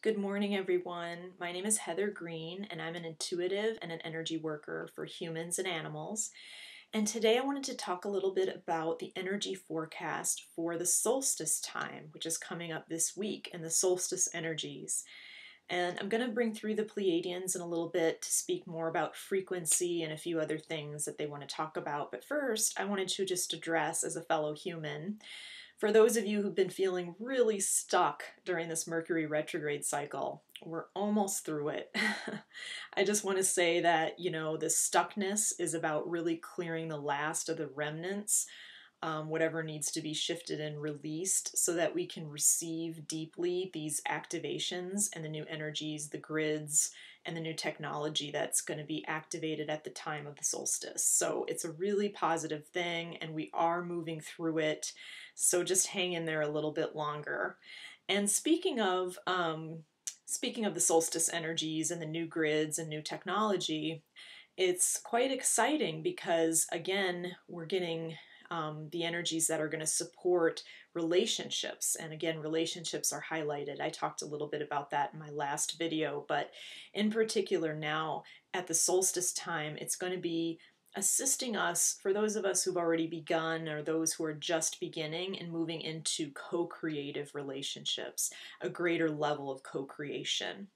Good morning, everyone. My name is Heather Green, and I'm an intuitive and an energy worker for humans and animals. And today I wanted to talk a little bit about the energy forecast for the solstice time, which is coming up this week, and the solstice energies. And I'm going to bring through the Pleiadians in a little bit to speak more about frequency and a few other things that they want to talk about. But first, I wanted to just address, as a fellow human, for those of you who've been feeling really stuck during this Mercury retrograde cycle, we're almost through it. I just want to say that, this stuckness is about really clearing the last of the remnants, whatever needs to be shifted and released, so that we can receive deeply these activations and the new energies, the grids, and the new technology that's going to be activated at the time of the solstice. So it's a really positive thing, and we are moving through it. So just hang in there a little bit longer. And speaking of the solstice energies and the new grids and new technology, it's quite exciting because, again, we're getting the energies that are going to support relationships. And again, relationships are highlighted. I talked a little bit about that in my last video, but in particular now at the solstice time, it's going to be assisting us, for those of us who've already begun or those who are just beginning and moving into co-creative relationships, a greater level of co-creation.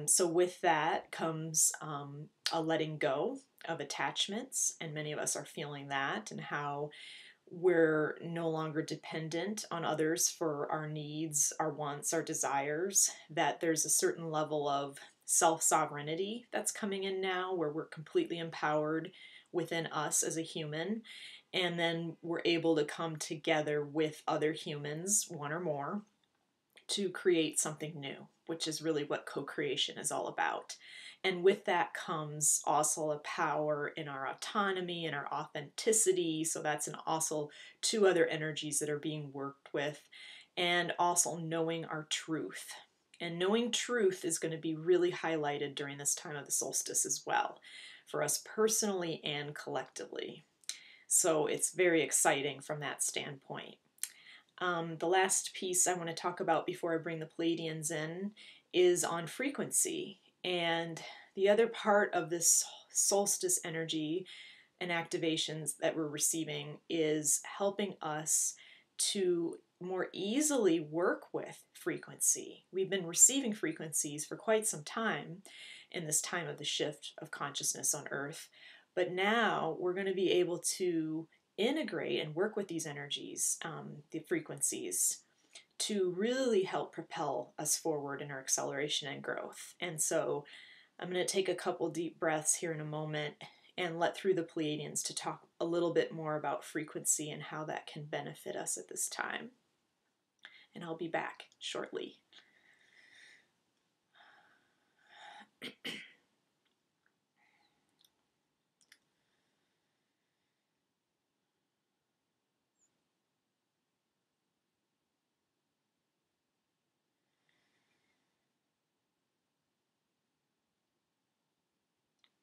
So with that comes a letting go of attachments, and many of us are feeling that, and how we're no longer dependent on others for our needs, our wants, our desires, that there's a certain level of self-sovereignty that's coming in now, where we're completely empowered within us as a human, and then we're able to come together with other humans, one or more, to create something new, which is really what co-creation is all about. And with that comes also a power in our autonomy and our authenticity. So that's also two other energies that are being worked with. And also knowing our truth. And knowing truth is going to be really highlighted during this time of the solstice as well, for us personally and collectively. So it's very exciting from that standpoint. The last piece I want to talk about before I bring the Pleiadians in is on frequency. And the other part of this solstice energy and activations that we're receiving is helping us to more easily work with frequency. We've been receiving frequencies for quite some time in this time of the shift of consciousness on Earth, but now we're going to be able to integrate and work with these energies, the frequencies, to really help propel us forward in our acceleration and growth. And so I'm going to take a couple deep breaths here in a moment and let through the Pleiadians to talk a little bit more about frequency and how that can benefit us at this time. And I'll be back shortly.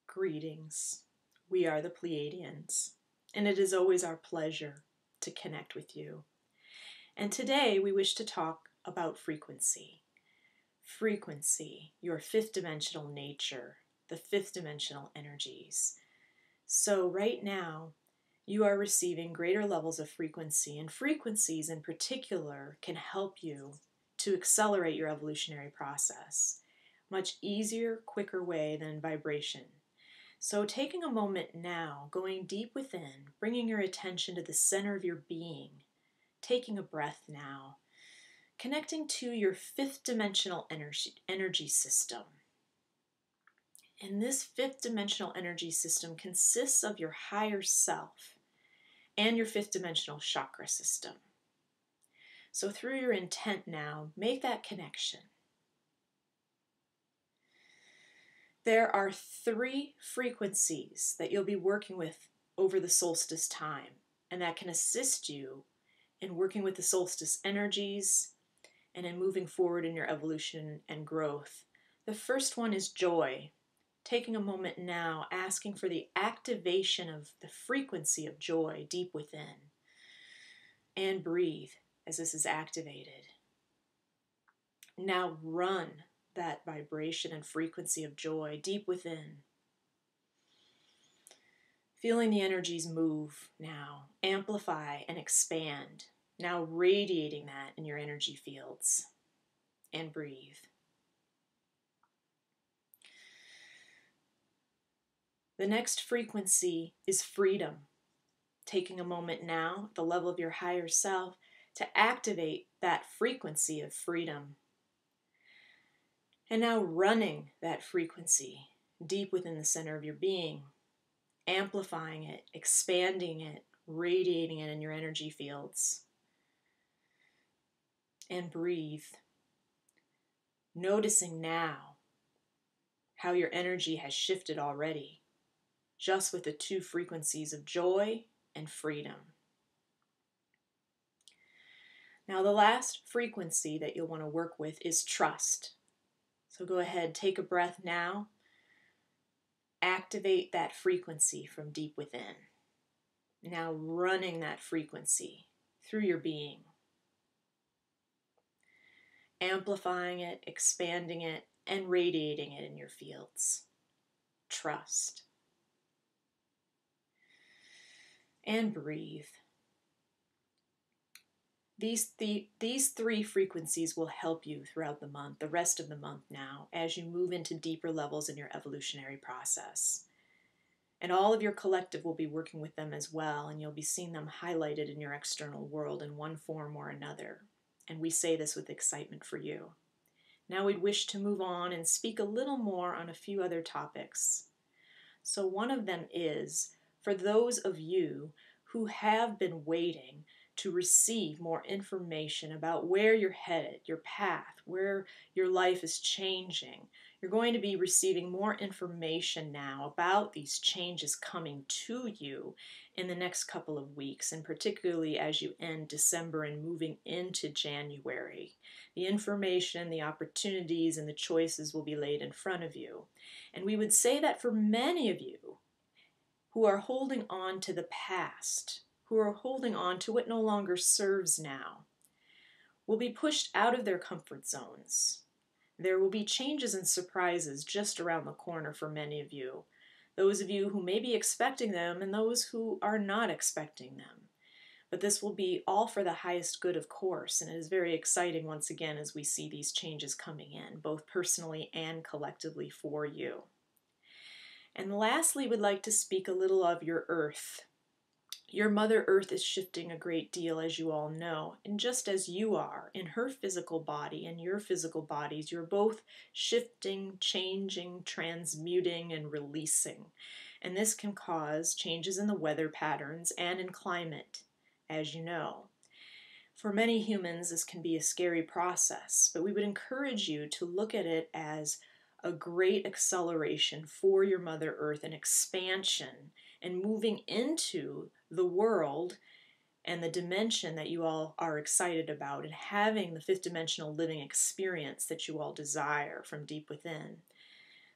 Greetings. We are the Pleiadians, and it is always our pleasure to connect with you. And today we wish to talk about frequency. Frequency, your fifth dimensional nature, the fifth dimensional energies. So right now, you are receiving greater levels of frequency, and frequencies in particular can help you to accelerate your evolutionary process. Much easier, quicker way than vibration. So taking a moment now, going deep within, bringing your attention to the center of your being, taking a breath now, connecting to your fifth dimensional energy system. And this fifth dimensional energy system consists of your higher self and your fifth dimensional chakra system. So through your intent now, make that connection. There are 3 frequencies that you'll be working with over the solstice time, and that can assist you in working with the solstice energies and in moving forward in your evolution and growth. The first one is joy. Taking a moment now, asking for the activation of the frequency of joy deep within. And breathe as this is activated. Now run that vibration and frequency of joy deep within. Feeling the energies move now, amplify and expand. Now radiating that in your energy fields. And breathe. The next frequency is freedom. Taking a moment now at the level of your higher self to activate that frequency of freedom. And now running that frequency deep within the center of your being, amplifying it, expanding it, radiating it in your energy fields. And breathe. Noticing now how your energy has shifted already, just with the two frequencies of joy and freedom. Now, the last frequency that you'll want to work with is trust. So go ahead, take a breath now. Activate that frequency from deep within. Now running that frequency through your being. Amplifying it, expanding it, and radiating it in your fields. Trust. And breathe. These three frequencies will help you throughout the month, the rest of the month now, as you move into deeper levels in your evolutionary process. And all of your collective will be working with them as well, and you'll be seeing them highlighted in your external world in one form or another. And we say this with excitement for you. Now we'd wish to move on and speak a little more on a few other topics. So one of them is, for those of you who have been waiting to receive more information about where you're headed, your path, where your life is changing, you're going to be receiving more information now about these changes coming to you in the next couple of weeks, and particularly as you end December and moving into January. The information, the opportunities, and the choices will be laid in front of you. And we would say that for many of you who are holding on to the past, who are holding on to what no longer serves now, will be pushed out of their comfort zones. There will be changes and surprises just around the corner for many of you. Those of you who may be expecting them and those who are not expecting them. But this will be all for the highest good, of course, and it is very exciting once again as we see these changes coming in, both personally and collectively for you. And lastly, we'd like to speak a little of your earth. Your Mother Earth is shifting a great deal, as you all know, and just as you are in her physical body and your physical bodies, you're both shifting, changing, transmuting, and releasing. And this can cause changes in the weather patterns and in climate, as you know. For many humans, this can be a scary process, but we would encourage you to look at it as a great acceleration for your Mother Earth, an expansion, and moving into the world and the dimension that you all are excited about, and having the fifth dimensional living experience that you all desire from deep within.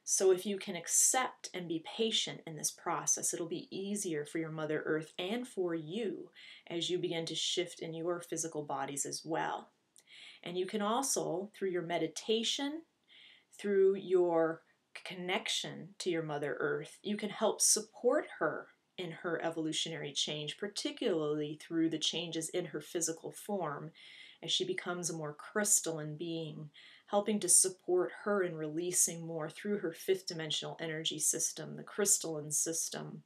So if you can accept and be patient in this process, it'll be easier for your Mother Earth and for you as you begin to shift in your physical bodies as well. And you can also, through your meditation, through your connection to your Mother Earth, you can help support her in her evolutionary change, particularly through the changes in her physical form as she becomes a more crystalline being, helping to support her in releasing more through her fifth dimensional energy system, the crystalline system.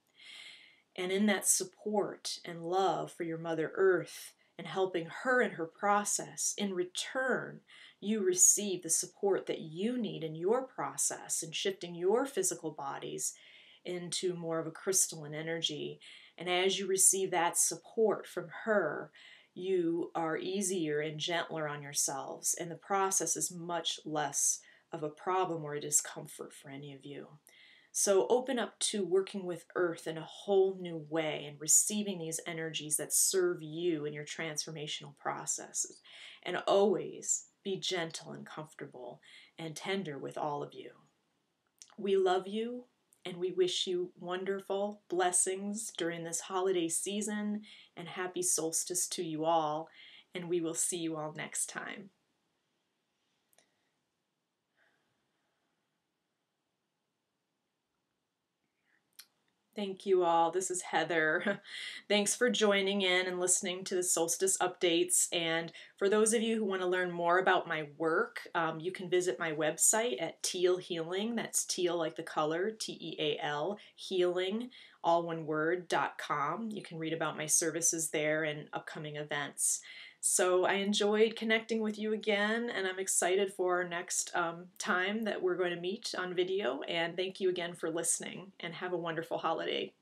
And in that support and love for your Mother Earth and helping her in her process, in return, you receive the support that you need in your process in shifting your physical bodies into more of a crystalline energy. And as you receive that support from her, you are easier and gentler on yourselves, and the process is much less of a problem or a discomfort for any of you. So open up to working with Earth in a whole new way and receiving these energies that serve you in your transformational processes. And always be gentle and comfortable and tender with all of you. We love you, and we wish you wonderful blessings during this holiday season, and happy solstice to you all, and we will see you all next time. Thank you all. This is Heather. Thanks for joining in and listening to the solstice updates. And for those of you who want to learn more about my work, you can visit my website at Teal Healing. That's teal like the color, Teal, healing, all one word.com. You can read about my services there and upcoming events. So I enjoyed connecting with you again, and I'm excited for our next time that we're going to meet on video. And thank you again for listening, and have a wonderful holiday.